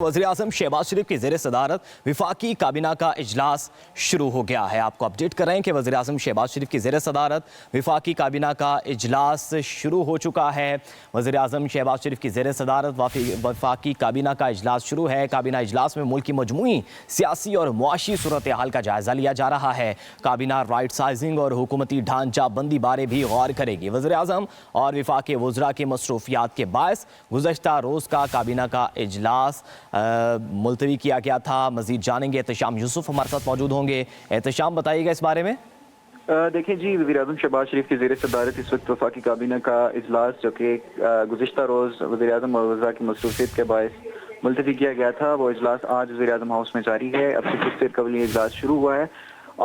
वज़ीर-ए-आज़म शहबाज शरीफ की ज़ेर सदारत वफाकी काबीना का इजलास शुरू हो गया है। आपको अपडेट कर रहे हैं कि वज़ीर-ए-आज़म शहबाज शरीफ की ज़ेर सदारत वफाकी काबीना का इजलास शुरू हो चुका है। वज़ीर-ए-आज़म शहबाज शरीफ की ज़ेर सदारत वफाकी काबीना का इजलास शुरू है। काबीना इजलास में मुल्क की मजमूई सियासी और मुआशी सूरत हाल का जायज़ा लिया जा रहा है। काबीना राइट साइजिंग और हुकूमती ढांचा बंदी बारे भी गौर करेगी। वज़ीर-ए-आज़म और वफाकी वज़रा की मसरूफियात के बायस गुज़श्ता रोज़ का काबीना का इजलास मुलतवी किया गया था। मजीद जानेंगे, एहतशाम यूसुफ हमारे साथ मौजूद होंगे। एहतशाम बताइएगा इस बारे में। देखिए जी, वज़ीर-ए-आज़म शहबाज शरीफ की ज़ेर सदारत इस वक्त वफाकी काबीना का इजलास जो कि गुज़श्ता रोज़ वज़ीर-ए-आज़म और वज़रा की मसरूफियत के बायस मुलतवी किया गया था, वो इजलास आज वज़ीर-ए-आज़म हाउस में जारी है। अब से कुछ देर कबल ये इजलास शुरू हुआ है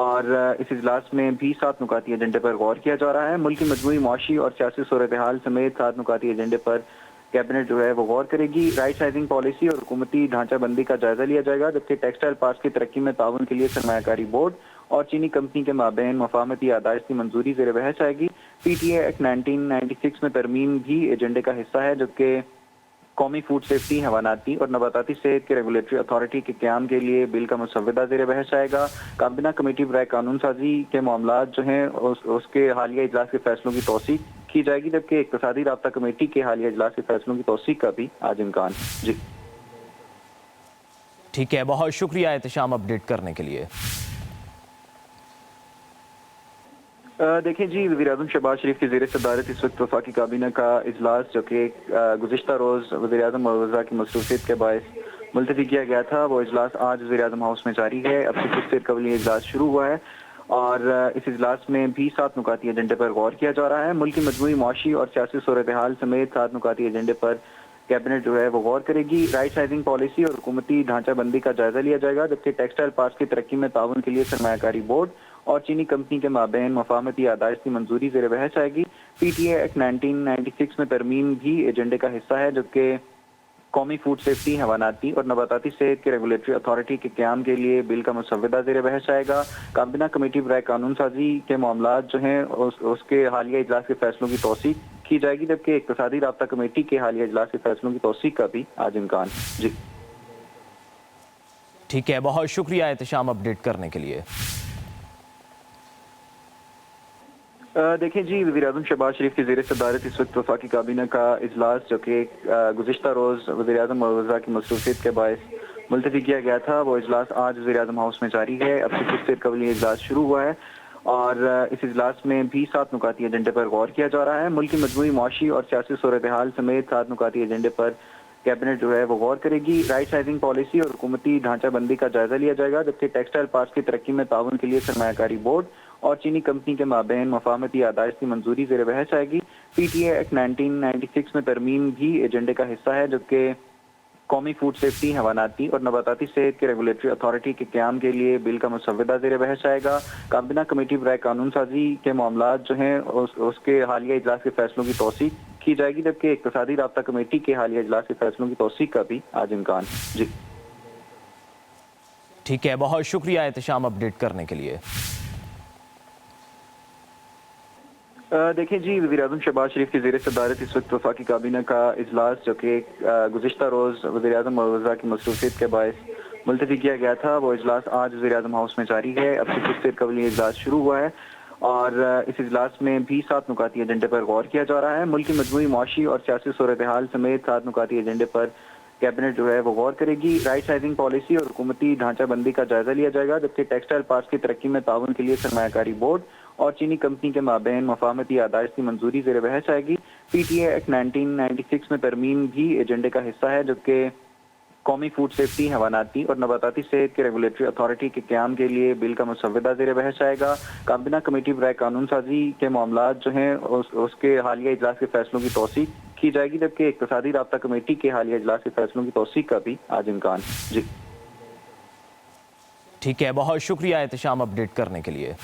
और इस इजलास में भी 7 नुकाती एजेंडे पर गौर किया जा रहा है। मुल्क की मजमूई मुआशी और सियासी सूरत हाल समेत 7 नुकाती एजेंडे पर कैबिनेट जो है वो गौर करेगी। राइट साइजिंग पॉलिसी और हुकूमती ढांचा बंदी का जायजा लिया जाएगा, जबकि टेक्सटाइल पार्क की तरक्की में ताउन के लिए सरमायाकारी बोर्ड और चीनी कंपनी के माबैन मफाहमती आदाइश की मंजूरी ज़ेर बहस आएगी। PTA एक्ट 1996 में तरमीम भी एजेंडे का हिस्सा है, जबकि कौमी फूड सेफ्टी, हवानाती और नबाताती सेहत के रेगुलेटरी अथॉरिटी के क़याम के लिए बिल का मुसव्वदा ज़ेर बहस आएगा। काबीना कमेटी बराए कानून साजी के मामलात जो हैं उसके हालिया इजलास के फैसलों की तौसीक की जाएगी, जबकि इक़्तिसादी राब्ता कमेटी के हालिया इजलास के फैसलों की तौसीक का भी आज इम्कान। जी ठीक है, बहुत शुक्रिया एहतशाम अपडेट करने के लिए। देखिए जी, वज़ीर-ए-आज़म शहबाज शरीफ की ज़ेर सदारत इस वक्त वफाकी काबीना का इजलास जो कि गुज़श्ता रोज़ वज़ीर-ए-आज़म और वज़रा की मसरूफियत के बायस मुलतवी किया गया था, वो इजलास आज वज़ीर-ए-आज़म हाउस में जारी है। अब से कुछ देर कबल ये इजलास शुरू हुआ है और इस इजलास में भी 7 नुकाती एजेंडे पर गौर किया जा रहा है। मुल्क की मजमूई मुआशी और सियासी सूरत हाल समेत 7 नुकाती एजेंडे पर कैबिनेट जो है वो गौर करेगी। राइट साइजिंग पॉलिसी और हुकूमती ढांचा बंदी का जायजा लिया जाएगा, जबकि टेक्सटाइल पार्क की तरक्की में ताउन के लिए सरमायाकारी बोर्ड और चीनी कंपनी के माबैन मफाहमती आदाइश की मंजूरी ज़ेर बहस आएगी। PTA एक्ट 1996 में तरमीम भी एजेंडे का हिस्सा है, जबकि कौमी फूड सेफ्टी, हवानाती और नबाताती सेहत के रेगुलेटरी अथॉरिटी के क़याम के लिए बिल का मुसव्वदा ज़ेर बहस आएगा। काबीना कमेटी बराए कानून साजी के मामलात जो हैं उसके हालिया इजलास के फैसलों की तौसीक की जाएगी, जबकि इक़्तिसादी राब्ता कमेटी के हालिया इजलास के फैसलों की तौसीक का भी आज इम्कान। जी ठीक है, बहुत शुक्रिया एहतशाम अपडेट करने के लिए। देखिए जी, वज़ीर-ए-आज़म शहबाज शरीफ की ज़ेर सदारत इस वक्त वफाकी काबीना का इजलास जो कि गुज़श्ता रोज़ वज़ीर-ए-आज़म और वज़रा की मसरूफियत के बायस मुलतवी किया गया था, वो इजलास आज वज़ीर-ए-आज़म हाउस में जारी है। अब से कुछ देर कबल ये इजलास शुरू हुआ है और इस इजलास में भी 7 नुकाती एजेंडे पर गौर किया जा रहा है। मुल्क की मजमूई मुआशी और सियासी सूरत हाल समेत 7 नुकाती एजेंडे पर कैबिनेट जो है वो गौर करेगी। राइट साइजिंग पॉलिसी और हुकूमती ढांचा बंदी का जायजा लिया जाएगा, जबकि टेक्सटाइल पार्क की तरक्की में ताउन के लिए सरमायाकारी बोर्ड और चीनी कंपनी के माबैन मफाहमती आदाइश की मंजूरी ज़ेर बहस आएगी। PTA एक्ट 1996 में तरमीम भी एजेंडे का हिस्सा है, जबकि कौमी फूड सेफ्टी, हवानाती और नबाताती सेहत के रेगुलेटरी अथॉरिटी के क़याम के लिए बिल का मुसव्वदा ज़ेर बहस आएगा। काबीना कमेटी बराए कानून साजी के मामलात जो हैं उसके हालिया इजलास के फैसलों की तौसीक की जाएगी, जबकि इक़्तिसादी राब्ता कमेटी के हालिया इजलास के फैसलों की तौसीक का भी आज इम्कान। जी ठीक है, बहुत शुक्रिया एहतशाम अपडेट करने के लिए। देखिए जी, वज़ीर-ए-आज़म शहबाज शरीफ की ज़ेर सदारत इस वक्त वफाकी काबीना का इजलास जो कि गुज़श्ता रोज़ वज़ीर-ए-आज़म और वज़रा की मसरूफियत के बायस मुलतवी किया गया था, वो इजलास आज वज़ीर-ए-आज़म हाउस में जारी है। अब से कुछ देर कबल ये इजलास शुरू हुआ है और इस इजलास में भी 7 नुकाती एजेंडे पर गौर किया जा रहा है। मुल्क की मजमूई मुआशी और सियासी सूरत हाल समेत 7 नुकाती एजेंडे पर कैबिनेट जो है वो गौर करेगी। राइट साइजिंग पॉलिसी और हुकूमती ढांचा बंदी का जायजा लिया जाएगा, जबकि टेक्सटाइल पार्क की तरक्की में ताउन के लिए सरमायाकारी बोर्ड और चीनी कंपनी के माबैन मफाहमती आदाइश की मंजूरी ज़ेर बहस आएगी। PTA एक्ट 1996 में तरमीम भी एजेंडे का हिस्सा है, जबकि कौमी फूड सेफ्टी, हवानाती और नबाताती सेहत के रेगुलेटरी अथॉरिटी के क़याम के लिए बिल का मुसव्वदा ज़ेर बहस आएगा। काबीना कमेटी बराए कानून साजी के मामलात जो हैं उसके हालिया इजलास के फैसलों की तौसीक की जाएगी, जबकि इक़्तिसादी राब्ता कमेटी के हालिया इजलास के फैसलों की तौसीक का भी आज इम्कान। जी ठीक है, बहुत शुक्रिया एहतशाम अपडेट करने के लिए।